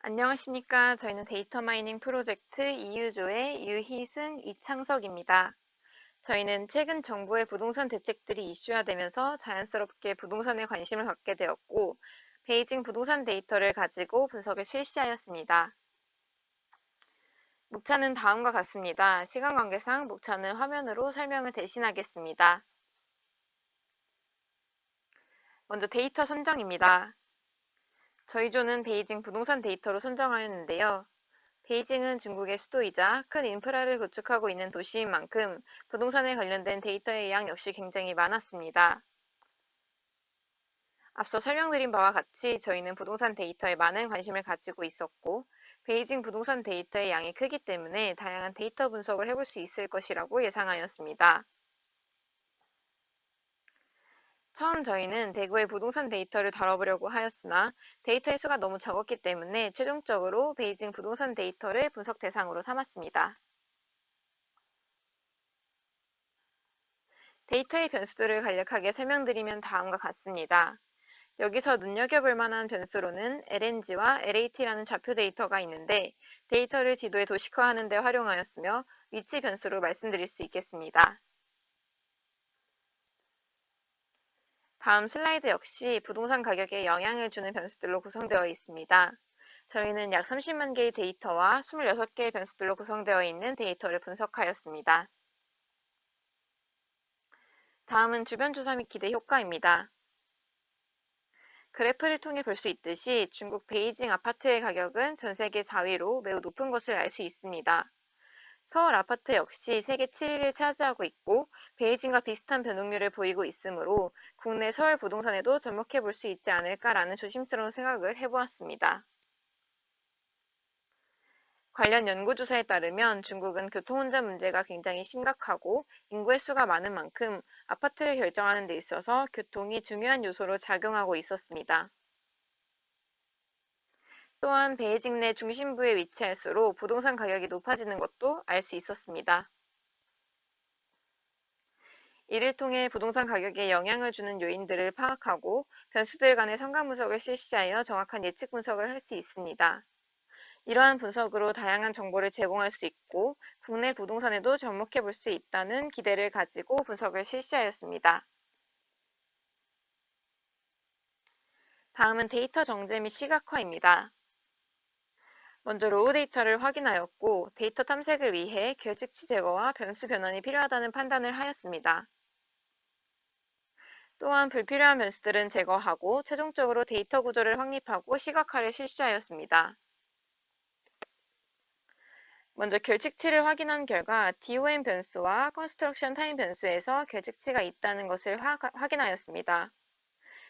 안녕하십니까. 저희는 데이터 마이닝 프로젝트 이유조의 유희승, 이창석입니다. 저희는 최근 정부의 부동산 대책들이 이슈화되면서 자연스럽게 부동산에 관심을 갖게 되었고, 베이징 부동산 데이터를 가지고 분석을 실시하였습니다. 목차는 다음과 같습니다. 시간 관계상 목차는 화면으로 설명을 대신하겠습니다. 먼저 데이터 선정입니다. 저희 조는 베이징 부동산 데이터로 선정하였는데요. 베이징은 중국의 수도이자 큰 인프라를 구축하고 있는 도시인 만큼 부동산에 관련된 데이터의 양 역시 굉장히 많았습니다. 앞서 설명드린 바와 같이 저희는 부동산 데이터에 많은 관심을 가지고 있었고, 베이징 부동산 데이터의 양이 크기 때문에 다양한 데이터 분석을 해볼 수 있을 것이라고 예상하였습니다. 처음 저희는 대구의 부동산 데이터를 다뤄보려고 하였으나 데이터의 수가 너무 적었기 때문에 최종적으로 베이징 부동산 데이터를 분석 대상으로 삼았습니다. 데이터의 변수들을 간략하게 설명드리면 다음과 같습니다. 여기서 눈여겨볼 만한 변수로는 LNG와 LAT라는 좌표 데이터가 있는데 데이터를 지도에 도식화하는 데 활용하였으며 위치 변수로 말씀드릴 수 있겠습니다. 다음 슬라이드 역시 부동산 가격에 영향을 주는 변수들로 구성되어 있습니다. 저희는 약 30만 개의 데이터와 26개의 변수들로 구성되어 있는 데이터를 분석하였습니다. 다음은 주변 조사 및 기대 효과입니다. 그래프를 통해 볼 수 있듯이 중국 베이징 아파트의 가격은 전 세계 4위로 매우 높은 것을 알 수 있습니다. 서울 아파트 역시 세계 7위를 차지하고 있고 베이징과 비슷한 변동률을 보이고 있으므로 국내 서울 부동산에도 접목해 볼 수 있지 않을까라는 조심스러운 생각을 해보았습니다. 관련 연구조사에 따르면 중국은 교통운전 문제가 굉장히 심각하고 인구의 수가 많은 만큼 아파트를 결정하는 데 있어서 교통이 중요한 요소로 작용하고 있었습니다. 또한 베이징 내 중심부에 위치할수록 부동산 가격이 높아지는 것도 알 수 있었습니다. 이를 통해 부동산 가격에 영향을 주는 요인들을 파악하고 변수들 간의 상관 분석을 실시하여 정확한 예측 분석을 할 수 있습니다. 이러한 분석으로 다양한 정보를 제공할 수 있고 국내 부동산에도 접목해 볼 수 있다는 기대를 가지고 분석을 실시하였습니다. 다음은 데이터 정제 및 시각화입니다. 먼저 로우 데이터를 확인하였고 데이터 탐색을 위해 결측치 제거와 변수 변환이 필요하다는 판단을 하였습니다. 또한 불필요한 변수들은 제거하고 최종적으로 데이터 구조를 확립하고 시각화를 실시하였습니다. 먼저 결측치를 확인한 결과 DOM 변수와 컨스트럭션 타임 변수에서 결측치가 있다는 것을 확인하였습니다.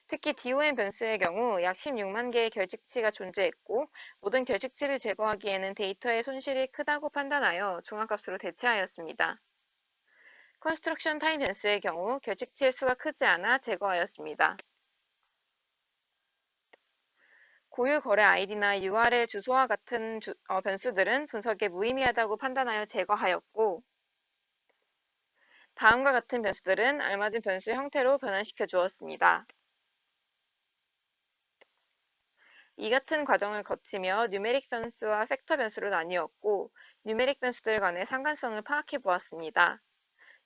특히 DOM 변수의 경우 약 16만 개의 결측치가 존재했고 모든 결측치를 제거하기에는 데이터의 손실이 크다고 판단하여 중앙값으로 대체하였습니다. 컨스트럭션 타임 변수의 경우 결측치의 수가 크지 않아 제거하였습니다. 고유 거래 아이디나 URL 주소와 같은 변수들은 분석에 무의미하다고 판단하여 제거하였고 다음과 같은 변수들은 알맞은 변수 형태로 변환시켜 주었습니다. 이 같은 과정을 거치며 뉴메릭 변수와 팩터 변수로 나뉘었고 뉴메릭 변수들 간의 상관성을 파악해 보았습니다.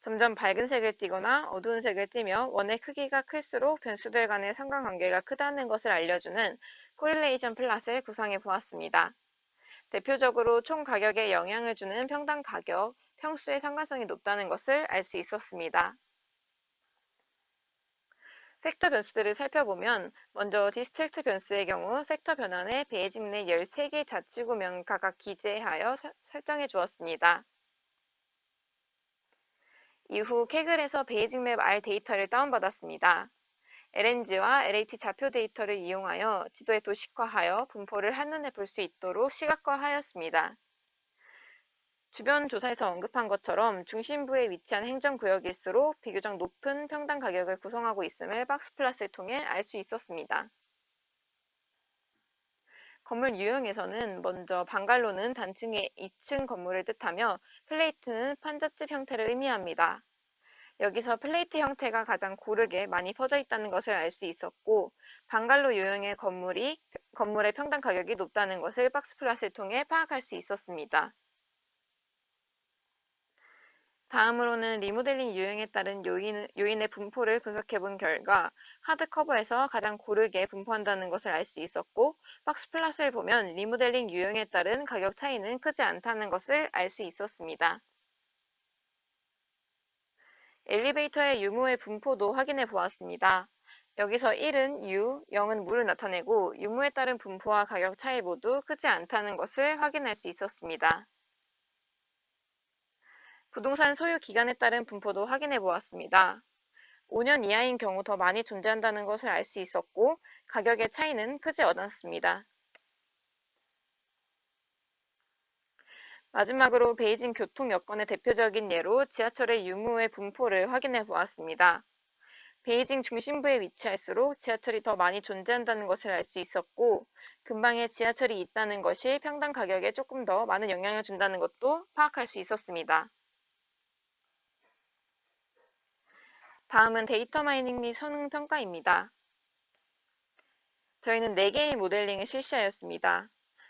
점점 밝은 색을 띠거나 어두운 색을 띠며 원의 크기가 클수록 변수들 간의 상관관계가 크다는 것을 알려주는 코릴레이션 플롯을 구성해 보았습니다. 대표적으로 총 가격에 영향을 주는 평당 가격, 평수의 상관성이 높다는 것을 알 수 있었습니다. 팩터 변수들을 살펴보면 먼저 디스트릭트 변수의 경우 팩터 변환에 베이징 내 13개 자치구명 각각 기재하여 설정해 주었습니다. 이후 캐글에서 베이징 맵 R 데이터를 다운받았습니다. LNG와 LAT 좌표 데이터를 이용하여 지도에 도식화하여 분포를 한눈에 볼 수 있도록 시각화하였습니다. 주변 조사에서 언급한 것처럼 중심부에 위치한 행정구역일수록 비교적 높은 평당 가격을 구성하고 있음을 박스플롯을 통해 알 수 있었습니다. 건물 유형에서는 먼저 방갈로는 단층의 2층 건물을 뜻하며 플레이트는 판잣집 형태를 의미합니다. 여기서 플레이트 형태가 가장 고르게 많이 퍼져 있다는 것을 알 수 있었고 방갈로 유형의 건물의 평당 가격이 높다는 것을 박스플롯을 통해 파악할 수 있었습니다. 다음으로는 리모델링 유형에 따른 요인의 분포를 분석해본 결과 하드커버에서 가장 고르게 분포한다는 것을 알 수 있었고, 박스플롯을 보면 리모델링 유형에 따른 가격 차이는 크지 않다는 것을 알 수 있었습니다. 엘리베이터의 유무의 분포도 확인해 보았습니다. 여기서 1은 유, 0은 무를 나타내고 유무에 따른 분포와 가격 차이 모두 크지 않다는 것을 확인할 수 있었습니다. 부동산 소유 기간에 따른 분포도 확인해 보았습니다. 5년 이하인 경우 더 많이 존재한다는 것을 알 수 있었고, 가격의 차이는 크지 않았습니다. 마지막으로 베이징 교통 여건의 대표적인 예로 지하철의 유무의 분포를 확인해 보았습니다. 베이징 중심부에 위치할수록 지하철이 더 많이 존재한다는 것을 알 수 있었고, 근방에 지하철이 있다는 것이 평당 가격에 조금 더 많은 영향을 준다는 것도 파악할 수 있었습니다. 다음은 데이터 마이닝 및 성능 평가입니다. 저희는 4개의 모델링을 실시하였습니다.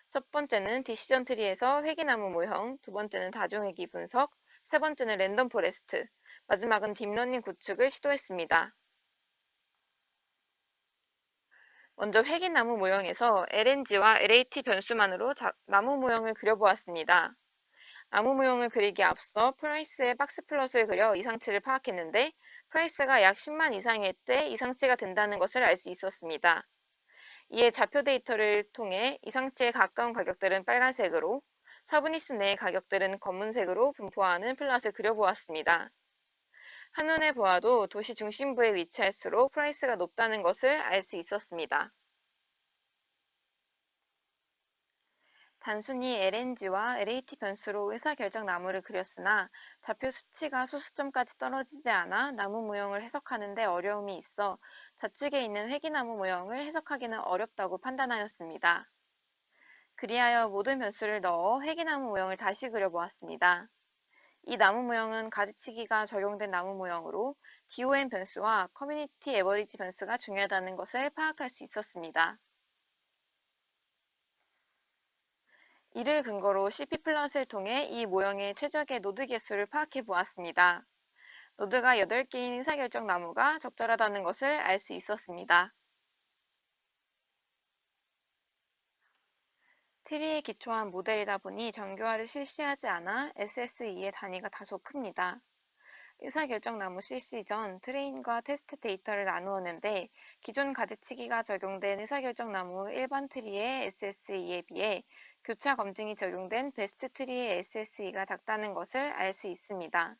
첫 번째는 디시전 트리에서 회기나무 모형, 두 번째는 다중회기 분석, 세 번째는 랜덤 포레스트, 마지막은 딥러닝 구축을 시도했습니다. 먼저 회기나무 모형에서 LNG와 LAT 변수만으로 나무 모형을 그려보았습니다. 나무 모형을 그리기에 앞서 프라이스의 박스 플롯을 그려 이상치를 파악했는데, 프라이스가 약 10만 이상일 때 이상치가 된다는 것을 알 수 있었습니다. 이에 좌표 데이터를 통해 이상치에 가까운 가격들은 빨간색으로, 사브니스 내의 가격들은 검은색으로 분포하는 플롯을 그려보았습니다. 한눈에 보아도 도시 중심부에 위치할수록 프라이스가 높다는 것을 알 수 있었습니다. 단순히 LNG와 LAT 변수로 의사결정 나무를 그렸으나 좌표 수치가 소수점까지 떨어지지 않아 나무 모형을 해석하는 데 어려움이 있어 좌측에 있는 회기나무 모형을 해석하기는 어렵다고 판단하였습니다. 그리하여 모든 변수를 넣어 회기나무 모형을 다시 그려보았습니다. 이 나무 모형은 가지치기가 적용된 나무 모형으로 DOM 변수와 커뮤니티 에버리지 변수가 중요하다는 것을 파악할 수 있었습니다. 이를 근거로 CP+을 통해 이 모형의 최적의 노드 개수를 파악해 보았습니다. 노드가 8개인 의사결정 나무가 적절하다는 것을 알 수 있었습니다. 트리에 기초한 모델이다 보니 정교화를 실시하지 않아 SSE의 단위가 다소 큽니다. 의사결정 나무 실시 전 트레인과 테스트 데이터를 나누었는데, 기존 가지치기가 적용된 의사결정 나무 일반 트리의 SSE에 비해 교차 검증이 적용된 베스트 트리의 SSE가 작다는 것을 알 수 있습니다.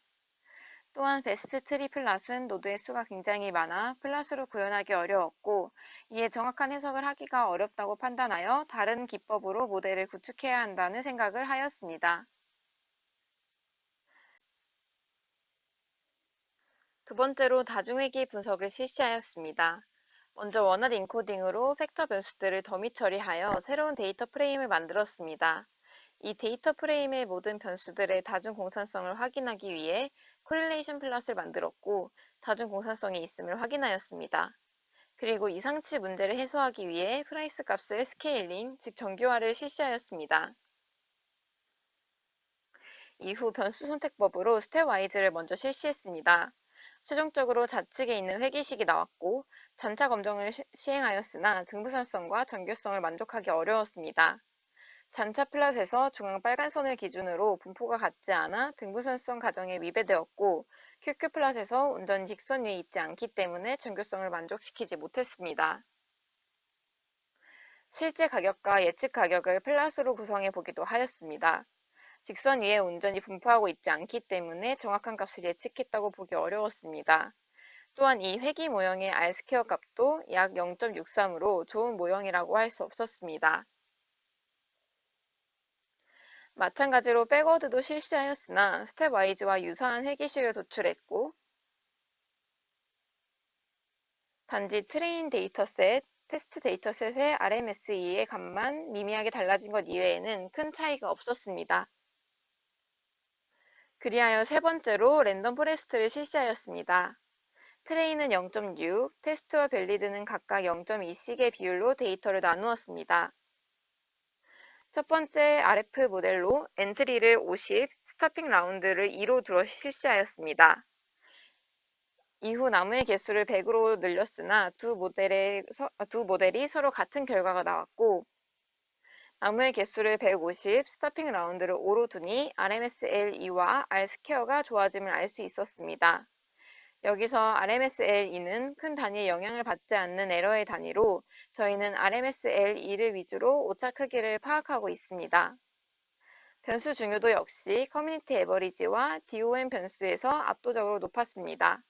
또한 베스트 트리 플롯은 노드의 수가 굉장히 많아 플롯으로 구현하기 어려웠고, 이에 정확한 해석을 하기가 어렵다고 판단하여 다른 기법으로 모델을 구축해야 한다는 생각을 하였습니다. 두 번째로 다중회귀 분석을 실시하였습니다. 먼저 원활 인코딩으로 팩터 변수들을 더미 처리하여 새로운 데이터 프레임을 만들었습니다. 이 데이터 프레임의 모든 변수들의 다중 공산성을 확인하기 위해 코릴레이션 플롯을 만들었고, 다중 공산성이 있음을 확인하였습니다. 그리고 이상치 문제를 해소하기 위해 프라이스 값을 스케일링, 즉 정교화를 실시하였습니다. 이후 변수 선택법으로 스텝와이즈를 먼저 실시했습니다. 최종적으로 좌측에 있는 회계식이 나왔고, 잔차 검정을 시행하였으나 등부선성과 정교성을 만족하기 어려웠습니다. 잔차 플롯에서 중앙 빨간 선을 기준으로 분포가 같지 않아 등부선성 가정에 위배되었고, QQ 플롯에서 온전히 직선 위에 있지 않기 때문에 정교성을 만족시키지 못했습니다. 실제 가격과 예측 가격을 플롯으로 구성해 보기도 하였습니다. 직선 위에 온전히 분포하고 있지 않기 때문에 정확한 값을 예측했다고 보기 어려웠습니다. 또한 이 회귀 모형의 R스퀘어 값도 약 0.63으로 좋은 모형이라고 할 수 없었습니다. 마찬가지로 백워드도 실시하였으나 스텝와이즈와 유사한 회계식을 도출했고, 단지 트레인 데이터셋, 테스트 데이터셋의 RMSE의 값만 미미하게 달라진 것 이외에는 큰 차이가 없었습니다. 그리하여 세 번째로 랜덤 포레스트를 실시하였습니다. 트레이는 0.6, 테스트와 밸리드는 각각 0.2씩의 비율로 데이터를 나누었습니다. 첫 번째 RF 모델로 엔트리를 50, 스토핑 라운드를 2로 두어 실시하였습니다. 이후 나무의 개수를 100으로 늘렸으나 두 모델이 서로 같은 결과가 나왔고, 나무의 개수를 150, 스토핑 라운드를 5로 두니 RMSLE와 R스퀘어가 좋아짐을 알 수 있었습니다. 여기서 RMSLE는 큰 단위의 영향을 받지 않는 에러의 단위로 저희는 RMSLE를 위주로 오차 크기를 파악하고 있습니다. 변수 중요도 역시 커뮤니티 에버리지와 DOM 변수에서 압도적으로 높았습니다.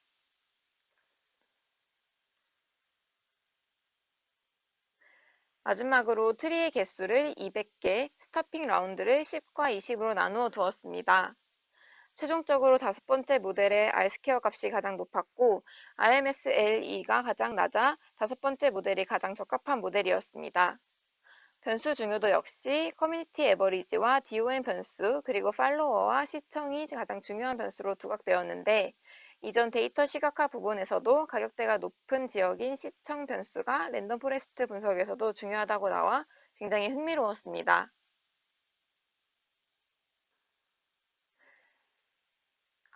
마지막으로 트리의 개수를 200개, 스토핑 라운드를 10과 20으로 나누어 두었습니다. 최종적으로 다섯 번째 모델의 R스퀘어 값이 가장 높았고 RMSLE가 가장 낮아 다섯 번째 모델이 가장 적합한 모델이었습니다. 변수 중요도 역시 커뮤니티 에버리지와 DOM 변수 그리고 팔로워와 시청이 가장 중요한 변수로 두각되었는데 이전 데이터 시각화 부분에서도 가격대가 높은 지역인 시청 변수가 랜덤 포레스트 분석에서도 중요하다고 나와 굉장히 흥미로웠습니다.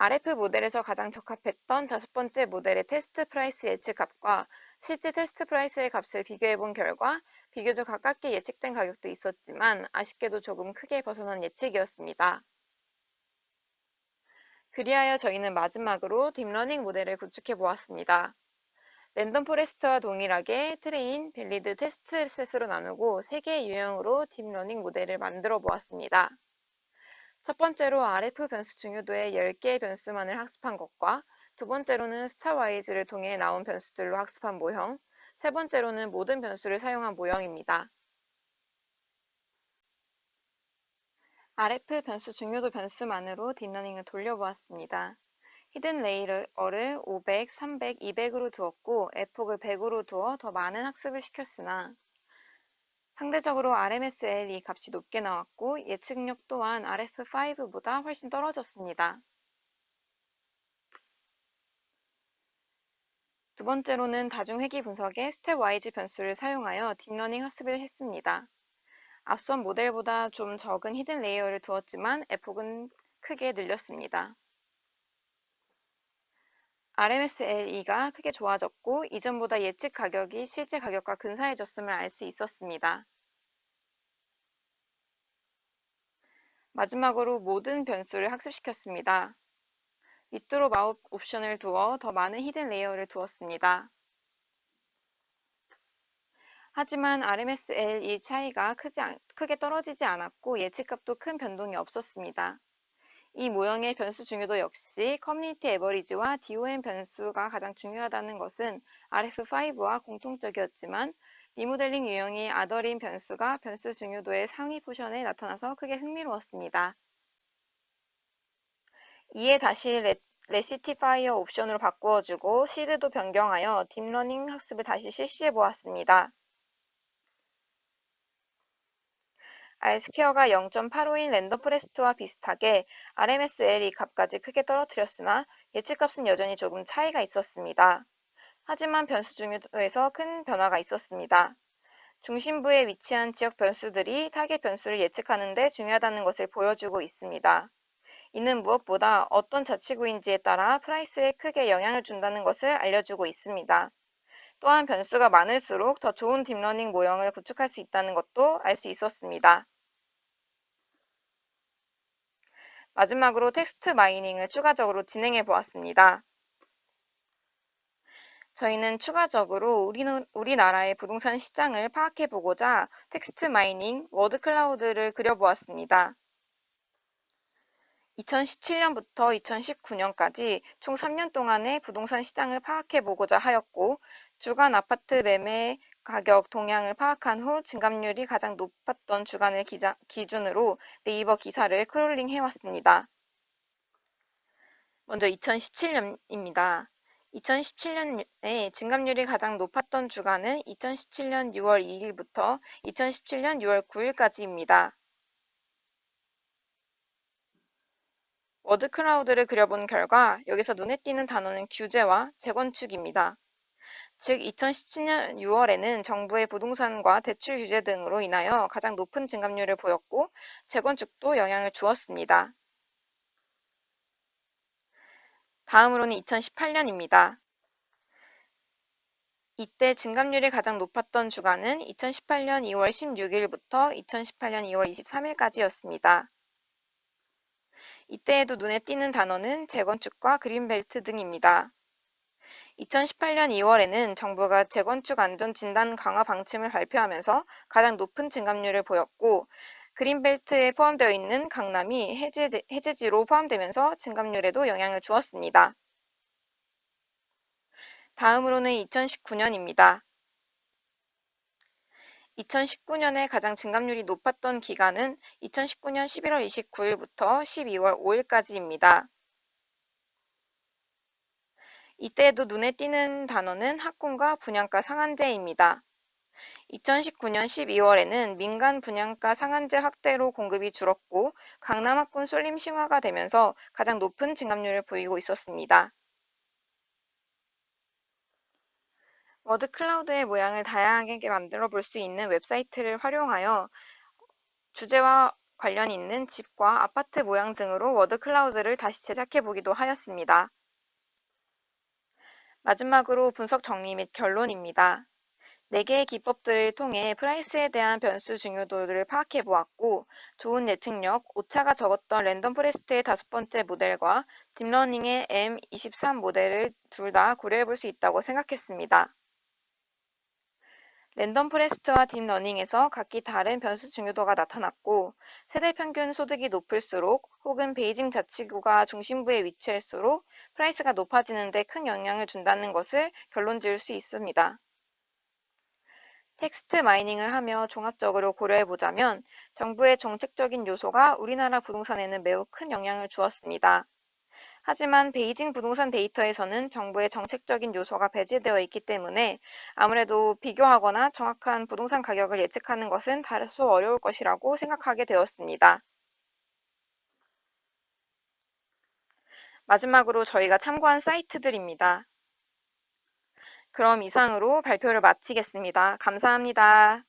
RF 모델에서 가장 적합했던 다섯 번째 모델의 테스트 프라이스 예측 값과 실제 테스트 프라이스의 값을 비교해 본 결과 비교적 가깝게 예측된 가격도 있었지만 아쉽게도 조금 크게 벗어난 예측이었습니다. 그리하여 저희는 마지막으로 딥러닝 모델을 구축해 보았습니다. 랜덤 포레스트와 동일하게 트레인, 밸리드, 테스트 셋으로 나누고 3개의 유형으로 딥러닝 모델을 만들어 보았습니다. 첫 번째로 RF 변수 중요도의 10개의 변수만을 학습한 것과 두 번째로는 스타와이즈를 통해 나온 변수들로 학습한 모형, 세 번째로는 모든 변수를 사용한 모형입니다. RF 변수 중요도 변수만으로 딥러닝을 돌려보았습니다. 히든 레이어를 500, 300, 200으로 두었고 에폭을 100으로 두어 더 많은 학습을 시켰으나 상대적으로 RMSLE 값이 높게 나왔고 예측력 또한 RF5보다 훨씬 떨어졌습니다. 두 번째로는 다중회귀 분석에 스텝와이즈 변수를 사용하여 딥러닝 학습을 했습니다. 앞선 모델보다 좀 적은 히든 레이어를 두었지만 에폭은 크게 늘렸습니다. RMSLE가 크게 좋아졌고 이전보다 예측 가격이 실제 가격과 근사해졌음을 알 수 있었습니다. 마지막으로 모든 변수를 학습시켰습니다. 위드로 마우 옵션을 두어 더 많은 히든 레이어를 두었습니다. 하지만 RMSLE 차이가 크게 떨어지지 않았고 예측값도 큰 변동이 없었습니다. 이 모형의 변수 중요도 역시 커뮤니티 에버리지와 DOM 변수가 가장 중요하다는 것은 RF5와 공통적이었지만 리모델링 유형이 아더린 변수가 변수 중요도의 상위 포션에 나타나서 크게 흥미로웠습니다. 이에 다시 레시티파이어 옵션으로 바꾸어주고 시드도 변경하여 딥러닝 학습을 다시 실시해 보았습니다. R스퀘어가 0.85인 랜덤 포레스트와 비슷하게 RMSLE 값까지 크게 떨어뜨렸으나 예측값은 여전히 조금 차이가 있었습니다. 하지만 변수 중요도에서 큰 변화가 있었습니다. 중심부에 위치한 지역 변수들이 타겟 변수를 예측하는 데 중요하다는 것을 보여주고 있습니다. 이는 무엇보다 어떤 자치구인지에 따라 프라이스에 크게 영향을 준다는 것을 알려주고 있습니다. 또한 변수가 많을수록 더 좋은 딥러닝 모형을 구축할 수 있다는 것도 알 수 있었습니다. 마지막으로 텍스트 마이닝을 추가적으로 진행해 보았습니다. 저희는 추가적으로 우리나라의 부동산 시장을 파악해 보고자 텍스트 마이닝, 워드 클라우드를 그려보았습니다. 2017년부터 2019년까지 총 3년 동안의 부동산 시장을 파악해 보고자 하였고 주간 아파트 매매 가격 동향을 파악한 후 증감률이 가장 높았던 주간을 기준으로 네이버 기사를 크롤링 해왔습니다. 먼저 2017년입니다. 2017년에 증감률이 가장 높았던 주간은 2017년 6월 2일부터 2017년 6월 9일까지입니다. 워드 클라우드를 그려본 결과 여기서 눈에 띄는 단어는 규제와 재건축입니다. 즉 2017년 6월에는 정부의 부동산과 대출 규제 등으로 인하여 가장 높은 증감률을 보였고 재건축도 영향을 주었습니다. 다음으로는 2018년입니다. 이때 증감률이 가장 높았던 주간은 2018년 2월 16일부터 2018년 2월 23일까지였습니다. 이때에도 눈에 띄는 단어는 재건축과 그린벨트 등입니다. 2018년 2월에는 정부가 재건축 안전 진단 강화 방침을 발표하면서 가장 높은 증감률을 보였고 그린벨트에 포함되어 있는 강남이 해제지로 포함되면서 증감률에도 영향을 주었습니다. 다음으로는 2019년입니다. 2019년에 가장 증감률이 높았던 기간은 2019년 11월 29일부터 12월 5일까지입니다. 이때에도 눈에 띄는 단어는 학군과 분양가 상한제입니다. 2019년 12월에는 민간 분양가 상한제 확대로 공급이 줄었고 강남 학군 쏠림 심화가 되면서 가장 높은 증감률을 보이고 있었습니다. 워드 클라우드의 모양을 다양하게 만들어 볼 수 있는 웹사이트를 활용하여 주제와 관련 있는 집과 아파트 모양 등으로 워드 클라우드를 다시 제작해 보기도 하였습니다. 마지막으로 분석 정리 및 결론입니다. 4개의 기법들을 통해 프라이스에 대한 변수 중요도를 파악해 보았고 좋은 예측력, 오차가 적었던 랜덤 포레스트의 5번째 모델과 딥러닝의 M23 모델을 둘 다 고려해 볼 수 있다고 생각했습니다. 랜덤 포레스트와 딥러닝에서 각기 다른 변수 중요도가 나타났고 세대 평균 소득이 높을수록 혹은 베이징 자치구가 중심부에 위치할수록 프라이스가 높아지는 데 큰 영향을 준다는 것을 결론 지을 수 있습니다. 텍스트 마이닝을 하며 종합적으로 고려해보자면 정부의 정책적인 요소가 우리나라 부동산에는 매우 큰 영향을 주었습니다. 하지만 베이징 부동산 데이터에서는 정부의 정책적인 요소가 배제되어 있기 때문에 아무래도 비교하거나 정확한 부동산 가격을 예측하는 것은 다소 어려울 것이라고 생각하게 되었습니다. 마지막으로 저희가 참고한 사이트들입니다. 그럼 이상으로 발표를 마치겠습니다. 감사합니다.